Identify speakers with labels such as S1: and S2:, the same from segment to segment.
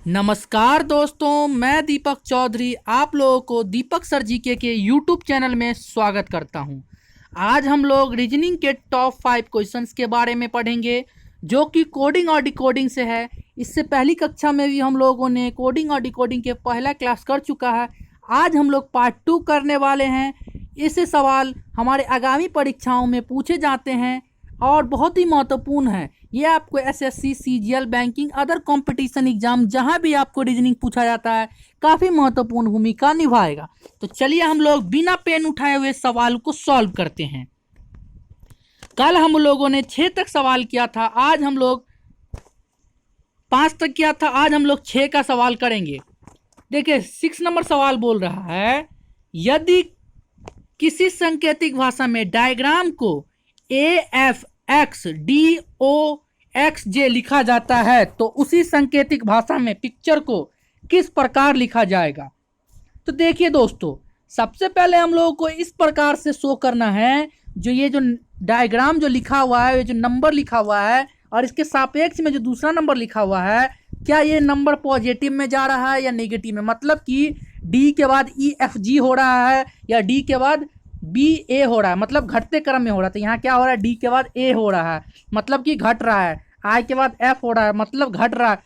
S1: नमस्कार दोस्तों, मैं दीपक चौधरी आप लोगों को दीपक सर जीके के यूट्यूब चैनल में स्वागत करता हूं। आज हम लोग रीजनिंग के टॉप 5 क्वेश्चंस के बारे में पढ़ेंगे जो कि कोडिंग और डिकोडिंग से है। इससे पहली कक्षा में भी हम लोगों ने कोडिंग और डिकोडिंग के पहला क्लास कर चुका है। आज हम लोग पार्ट 2 करने वाले हैं। ऐसे सवाल हमारे आगामी परीक्षाओं में पूछे जाते हैं और बहुत ही महत्वपूर्ण है। ये आपको SSC, CGL, banking, other competition exam जहां भी आपको रीजनिंग पूछा जाता है काफ़ी महत्वपूर्ण भूमिका निभाएगा। तो चलिए हम लोग बिना पेन उठाए हुए सवाल को सॉल्व करते हैं। कल हम लोगों ने 6 तक सवाल किया था, आज हम लोग 5 तक किया था, आज हम लोग 6 का सवाल करेंगे। देखिए 6 नंबर सवाल बोल रहा है, यदि किसी सांकेतिक भाषा में डायग्राम को AFXDOXJ लिखा जाता है तो उसी सांकेतिक भाषा में पिक्चर को किस प्रकार लिखा जाएगा। तो देखिए दोस्तों, सबसे पहले हम लोगों को इस प्रकार से शो करना है, जो ये जो डायग्राम जो लिखा हुआ है, ये जो नंबर लिखा हुआ है और इसके सापेक्ष में जो दूसरा नंबर लिखा हुआ है, क्या ये नंबर पॉजिटिव में जा रहा है या नेगेटिव में। मतलब कि डी के बाद EFG हो रहा है या डी के बाद BA हो रहा है, मतलब घटते क्रम में हो रहा है। तो यहाँ क्या हो रहा है, डी के बाद A हो रहा है मतलब कि घट रहा है, I के बाद F हो रहा है मतलब घट रहा है।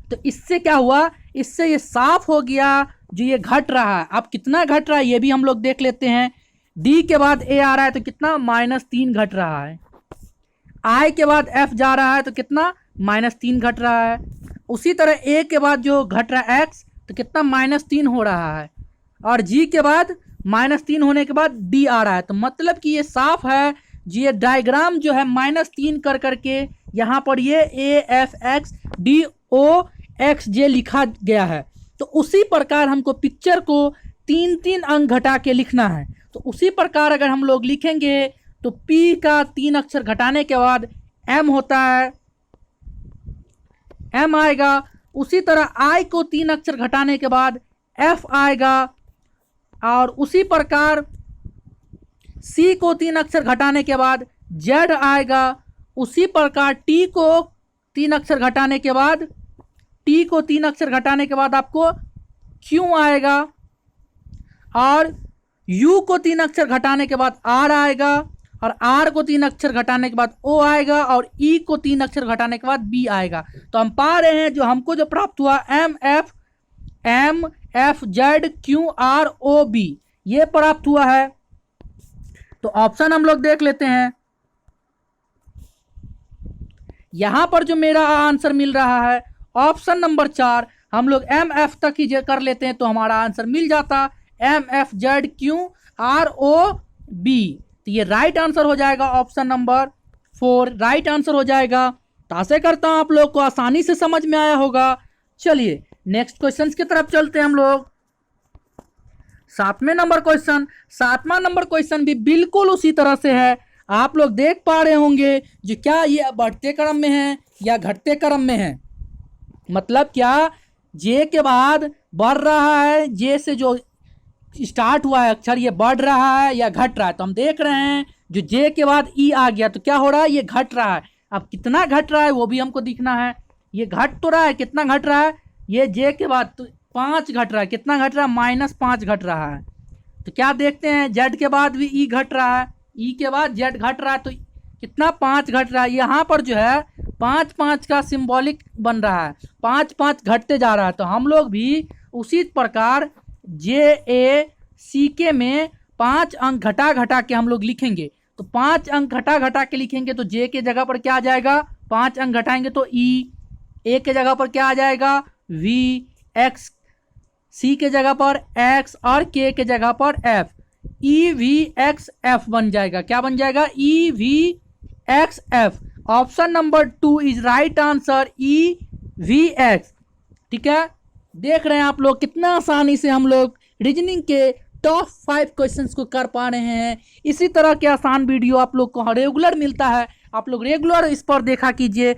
S1: तो इससे क्या हुआ, इससे ये साफ हो गया जो ये घट रहा है। अब कितना घट रहा है ये भी हम लोग देख लेते हैं। D के बाद A आ रहा है तो कितना, -3 घट रहा है। I के बाद F जा रहा है तो कितना, -3 घट रहा है। उसी तरह A के बाद जो घट रहा है X तो कितना, -3 हो रहा है। और G के बाद -3 होने के बाद D आ रहा है। तो मतलब कि ये साफ है जी, ये डायग्राम जो है -3 कर करके यहाँ पर ये AFXDOXJ लिखा गया है। तो उसी प्रकार हमको पिक्चर को 3-3 अंक घटा के लिखना है। तो उसी प्रकार अगर हम लोग लिखेंगे तो P का 3 अक्षर घटाने के बाद M होता है, M आएगा। उसी तरह I को 3 अक्षर घटाने के बाद F आएगा और उसी प्रकार C को 3 अक्षर घटाने के बाद Z आएगा। उसी प्रकार T को 3 अक्षर घटाने के बाद आपको Q आएगा और U को 3 अक्षर घटाने के बाद R आएगा और R को 3 अक्षर घटाने के बाद O आएगा और E को 3 अक्षर घटाने के बाद B आएगा। तो हम पा रहे हैं जो हमको जो प्राप्त हुआ MFZQROB ये प्राप्त हुआ है। तो ऑप्शन हम लोग देख लेते हैं। यहां पर जो मेरा आंसर मिल रहा है ऑप्शन नंबर 4, हम लोग MF तक ही कर लेते हैं तो हमारा आंसर मिल जाता MFZQROB। तो ये राइट आंसर हो जाएगा, ऑप्शन नंबर 4 राइट आंसर हो जाएगा। तो आशा करता हूं आप लोग को आसानी से समझ में आया होगा। चलिए नेक्स्ट क्वेश्चन की तरफ चलते हैं हम लोग। 7वें नंबर क्वेश्चन भी बिल्कुल उसी तरह से है। आप लोग देख पा रहे होंगे जो क्या ये बढ़ते क्रम में है या घटते क्रम में है। मतलब क्या, जे के बाद बढ़ रहा है, जे से जो स्टार्ट हुआ है अक्षर ये बढ़ रहा है या घट रहा है। तो हम देख रहे हैं जो जे के बाद E आ गया तो क्या हो रहा है, ये घट रहा है। अब कितना घट रहा है वो भी हमको दिखना है। ये घट तो रहा है, कितना घट रहा है, ये जे के बाद तो 5 घट रहा है। कितना घट रहा है, -5 घट रहा है। तो क्या देखते हैं, जेड के बाद भी ई घट रहा है, ई के बाद जेड घट रहा है तो कितना, 5 घट रहा है। यहाँ पर जो है 5-5 का सिंबॉलिक बन रहा है, 5-5 घटते जा रहा है। तो हम लोग भी उसी प्रकार JACK में 5 अंक घटा घटा के हम लोग लिखेंगे। तो 5 अंक घटा घटा के लिखेंगे तो जे के जगह पर क्या आ जाएगा, 5 अंक घटाएंगे तो ई, ए के जगह पर क्या आ जाएगा, V, X, C के जगह पर X और K के जगह पर F, EVXF बन जाएगा। क्या बन जाएगा, EVXF। Option number 2 is right answer, EVX। ठीक है, देख रहे हैं आप लोग कितना आसानी से हम लोग रीजनिंग के टॉप 5 क्वेश्चंस को कर पा रहे हैं। इसी तरह के आसान वीडियो आप लोग को रेगुलर मिलता है, आप लोग रेगुलर इस पर देखा कीजिए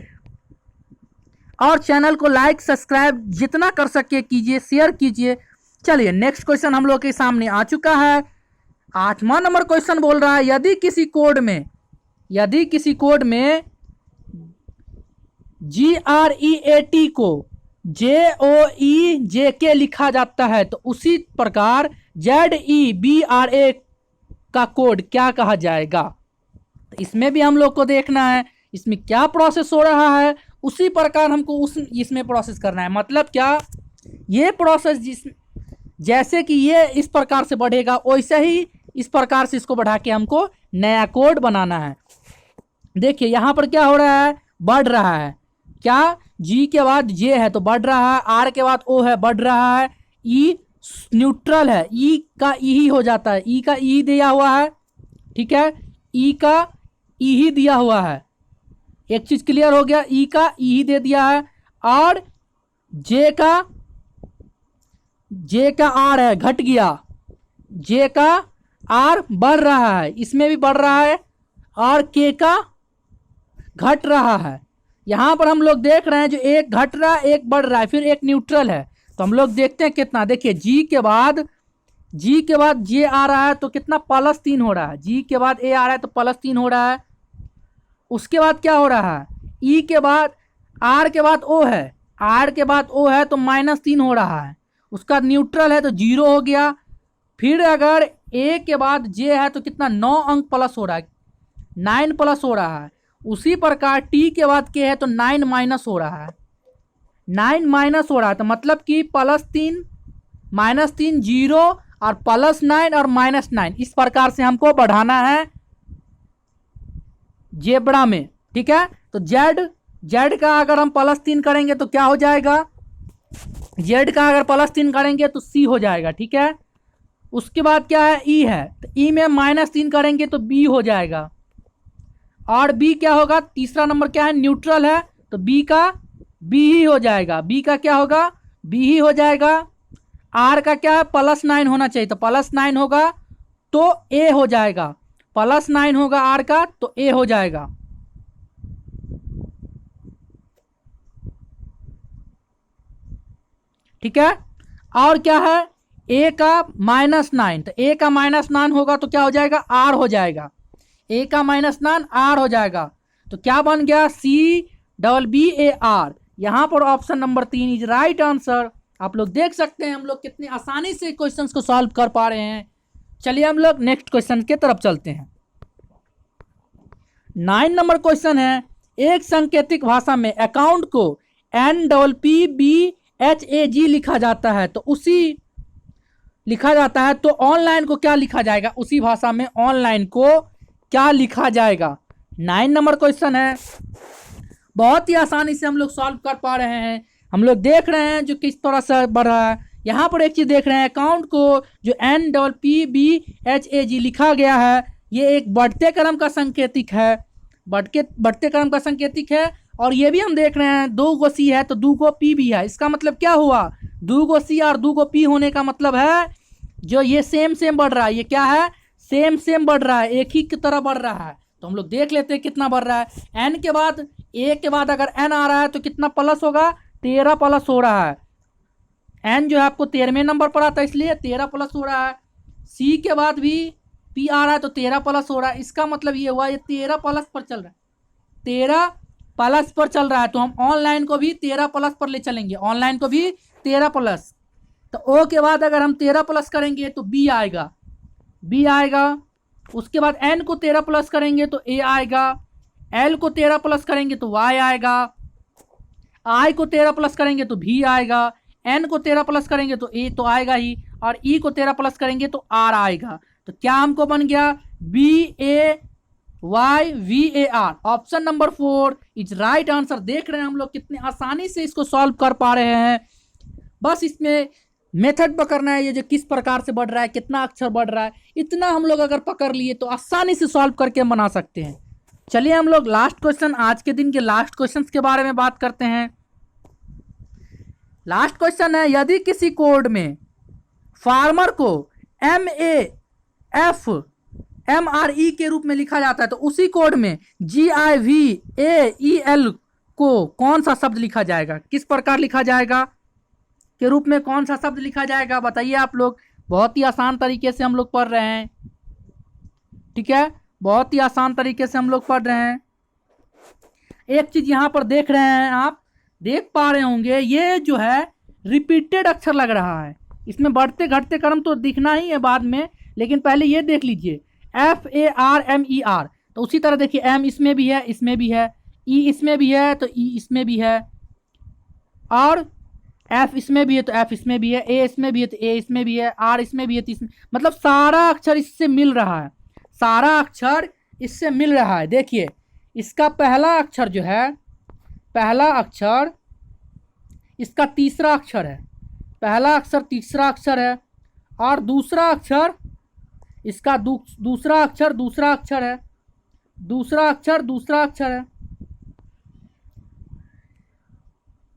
S1: और चैनल को लाइक सब्सक्राइब जितना कर सके कीजिए, शेयर कीजिए। चलिए नेक्स्ट क्वेश्चन हम लोग के सामने आ चुका है। 8वां नंबर क्वेश्चन बोल रहा है, यदि किसी कोड में GREAT को JOEJK लिखा जाता है तो उसी प्रकार ZEBRA का कोड क्या कहा जाएगा। तो इसमें भी हम लोग को देखना है इसमें क्या प्रोसेस हो रहा है, उसी प्रकार हमको इसमें प्रोसेस करना है। मतलब क्या, ये प्रोसेस जैसे कि ये इस प्रकार से बढ़ेगा वैसे ही इस प्रकार से इसको बढ़ा के हमको नया कोड बनाना है। देखिए यहाँ पर क्या हो रहा है, बढ़ रहा है। क्या, G के बाद J है तो बढ़ रहा है, R के बाद O है बढ़ रहा है, E न्यूट्रल है, E का E ही हो जाता है, E का E दिया हुआ है, ठीक है, E का E ही दिया हुआ है। एक चीज क्लियर हो गया, E का E ही दे दिया है। और J का R है, घट गया, J का R बढ़ रहा है, इसमें भी बढ़ रहा है, और K का घट रहा है। यहां पर हम लोग देख रहे हैं जो एक घट रहा है एक बढ़ रहा है, फिर एक न्यूट्रल है। तो हम लोग देखते हैं कितना, देखिए G के बाद J आ रहा है तो कितना, +3 हो रहा है। G के बाद A आ रहा है तो +3 हो रहा है। उसके बाद क्या हो रहा है, E के बाद R के बाद O है, R के बाद O है तो -3 हो रहा है। उसका न्यूट्रल है तो 0 हो गया। फिर अगर A के बाद J है तो कितना, 9 अंक प्लस हो रहा है, 9 प्लस हो रहा है। उसी प्रकार T के बाद K है तो 9 माइनस हो रहा है, 9 माइनस हो रहा है। तो मतलब कि +3 -3 0 और +9 और -9 इस प्रकार से हमको बढ़ाना है जेब्रा में, ठीक है। तो Z का अगर हम +3 करेंगे तो क्या हो जाएगा, Z का अगर +3 करेंगे तो C हो जाएगा, ठीक है। उसके बाद क्या है, E है, तो E में -3 करेंगे तो B हो जाएगा। और B क्या होगा, तीसरा नंबर क्या है, न्यूट्रल है तो B का B ही हो जाएगा, B का क्या होगा, B ही हो जाएगा। R का क्या है, +9 होना चाहिए तो +9 होगा तो A हो जाएगा, +9 होगा R का तो A हो जाएगा। ठीक है। और क्या है, A का -9 तो A का -9 होगा तो क्या हो जाएगा, R हो जाएगा, A का -9 R हो जाएगा। तो क्या बन गया, CBBAR। यहां पर option number 3 is right answer. आप लोग देख सकते हैं हम लोग कितनी आसानी से क्वेश्चंस को सॉल्व कर पा रहे हैं। चलिए हम लोग नेक्स्ट क्वेश्चन के तरफ चलते हैं। 9 नंबर क्वेश्चन है, एक सांकेतिक भाषा में अकाउंट को NPPBHAG लिखा जाता है तो ऑनलाइन को क्या लिखा जाएगा, उसी भाषा में ऑनलाइन को क्या लिखा जाएगा। 9 नंबर क्वेश्चन है, बहुत ही आसानी से हम लोग सॉल्व कर पा रहे हैं। हम लोग देख रहे हैं जो किस तरह से बढ़ रहा है। यहाँ पर एक चीज देख रहे हैं, अकाउंट को जो NPPBHAG लिखा गया है ये एक बढ़ते क्रम का संकेतिक है, बढ़ते क्रम का संकेतिक है। और ये भी हम देख रहे हैं 2 गो C है तो 2 गो P भी है। इसका मतलब क्या हुआ, 2 गो C और 2 गो P होने का मतलब है जो ये सेम बढ़ रहा है, ये क्या है, सेम बढ़ रहा है, एक ही की तरह बढ़ रहा है। तो हम लोग देख लेते हैं कितना बढ़ रहा है। N के बाद A के बाद अगर N आ रहा है तो कितना प्लस होगा, 13 प्लस हो रहा है। N जो है आपको 13वें नंबर पर आता है इसलिए 13 प्लस हो रहा है। C के बाद भी P आ रहा है तो 13 प्लस हो रहा है। इसका मतलब ये हुआ ये 13 प्लस पर चल रहा है, 13 प्लस पर चल रहा है। तो हम ऑनलाइन को भी 13 प्लस पर ले चलेंगे, ऑनलाइन को भी 13 प्लस। तो O के बाद अगर हम 13 प्लस करेंगे तो B आएगा, B आएगा। उसके बाद N को 13 प्लस करेंगे तो A आएगा, L को 13 प्लस करेंगे तो Y आएगा, I को 13 प्लस करेंगे तो V आएगा, N को 13 प्लस करेंगे तो A तो आएगा ही, और E को 13 प्लस करेंगे तो R आएगा। तो क्या हमको बन गया, BAYVAR। Option number 4 is right answer. देख रहे हैं हम लोग कितने आसानी से इसको सॉल्व कर पा रहे हैं। बस इसमें मेथड पकड़ना है, ये जो किस प्रकार से बढ़ रहा है, कितना अक्षर बढ़ रहा है, इतना हम लोग अगर पकड़ लिए तो आसानी से सॉल्व करके बना सकते हैं। चलिए हम लोग लास्ट क्वेश्चन, आज के दिन के लास्ट क्वेश्चंस के बारे में बात करते हैं। लास्ट क्वेश्चन है, यदि किसी कोड में फार्मर को MAFMRE के रूप में लिखा जाता है तो उसी कोड में GIVAEL को कौन सा शब्द लिखा जाएगा, किस प्रकार लिखा जाएगा, के रूप में कौन सा शब्द लिखा जाएगा, बताइए आप लोग। बहुत ही आसान तरीके से हम लोग पढ़ रहे हैं, ठीक है, बहुत ही आसान तरीके से हम लोग पढ़ रहे हैं। एक चीज यहां पर देख रहे हैं आप, देख पा रहे होंगे ये जो है रिपीटेड अक्षर लग रहा है। इसमें बढ़ते घटते क्रम तो दिखना ही है बाद में, लेकिन पहले ये देख लीजिए FARMER। तो उसी तरह देखिए एम इसमें भी है, इसमें भी है, ई इसमें भी है तो ई इसमें भी है, और एफ इसमें भी है तो एफ इसमें भी है, ए इसमें भी है तो ए इसमें भी है, आर इसमें भी है तो इसमें, मतलब सारा अक्षर इससे मिल रहा है, सारा अक्षर इससे मिल रहा है। देखिए इसका पहला अक्षर जो है, पहला अक्षर इसका तीसरा अक्षर है, पहला अक्षर तीसरा अक्षर है, और दूसरा अक्षर इसका दूसरा अक्षर दूसरा अक्षर है, दूसरा अक्षर दूसरा अक्षर है,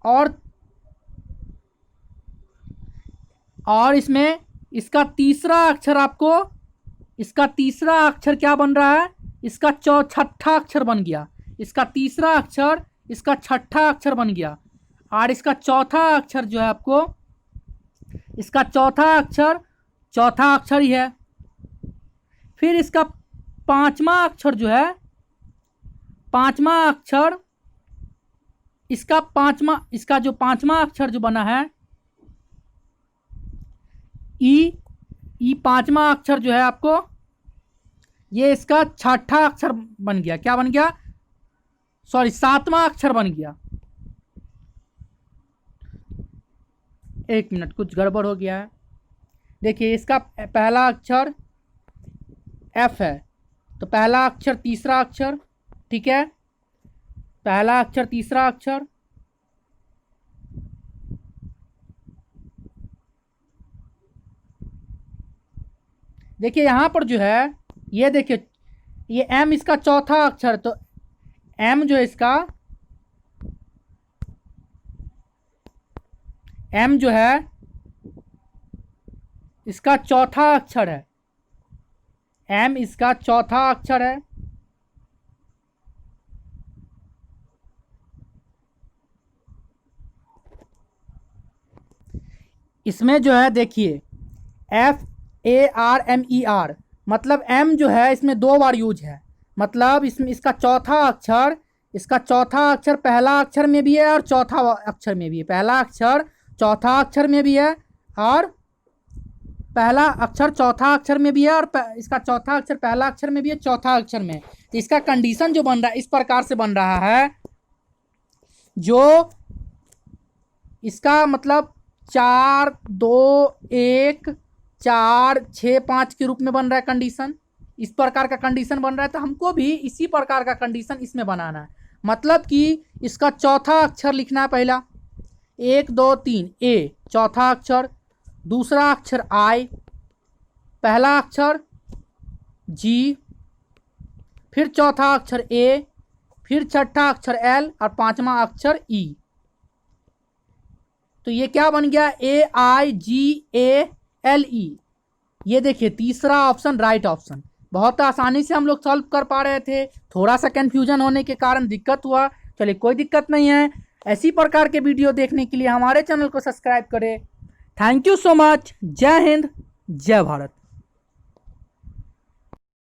S1: और इसमें इसका तीसरा अक्षर आपको, इसका तीसरा अक्षर क्या बन रहा है, इसका छठा अक्षर बन गया, इसका तीसरा अक्षर इसका छठा अक्षर बन गया, और इसका चौथा अक्षर जो है आपको, इसका चौथा अक्षर ही है। फिर इसका पांचवा अक्षर जो है, पांचवा अक्षर इसका जो पांचवा अक्षर जो बना है ई पांचवा अक्षर जो है आपको, ये इसका छठा अक्षर बन गया, क्या बन गया, सॉरी सातवां अक्षर बन गया। एक मिनट, कुछ गड़बड़ हो गया है। देखिए इसका पहला अक्षर एफ है, तो पहला अक्षर तीसरा अक्षर, ठीक है, पहला अक्षर तीसरा अक्षर, देखिए यहां पर जो है, ये देखिए ये एम इसका चौथा अक्षर, तो एम जो है इसका, एम जो है इसका चौथा अक्षर है, एम इसका चौथा अक्षर है। इसमें जो है देखिए FARMER, मतलब एम जो है इसमें दो बार यूज है, मतलब इसमें इसका चौथा अक्षर पहला अक्षर में भी है और चौथा अक्षर में भी है, पहला अक्षर चौथा अक्षर में भी है, और पहला अक्षर चौथा अक्षर में भी है, और इसका चौथा अक्षर पहला अक्षर में भी है, चौथा अक्षर में। तो इसका कंडीशन जो बन रहा है इस प्रकार से बन रहा है, जो इसका मतलब 4 2 1 4 6 5 के रूप में बन रहा है कंडीशन, इस प्रकार का कंडीशन बन रहा है। तो हमको भी इसी प्रकार का कंडीशन इसमें बनाना है, मतलब कि इसका चौथा अक्षर लिखना है, पहला 1 2 3 ए चौथा अक्षर, दूसरा अक्षर आई, पहला अक्षर जी, फिर चौथा अक्षर ए, फिर छठा अक्षर एल, और पांचवा अक्षर ई। तो ये क्या बन गया, AIGALE। ये देखिए तीसरा ऑप्शन राइट ऑप्शन, बहुत आसानी से हम लोग सॉल्व कर पा रहे थे, थोड़ा सा कंफ्यूजन होने के कारण दिक्कत हुआ, चलिए कोई दिक्कत नहीं है। ऐसी प्रकार के वीडियो देखने के लिए हमारे चैनल को सब्सक्राइब करें। Thank you so much. जय हिंद, जय भारत।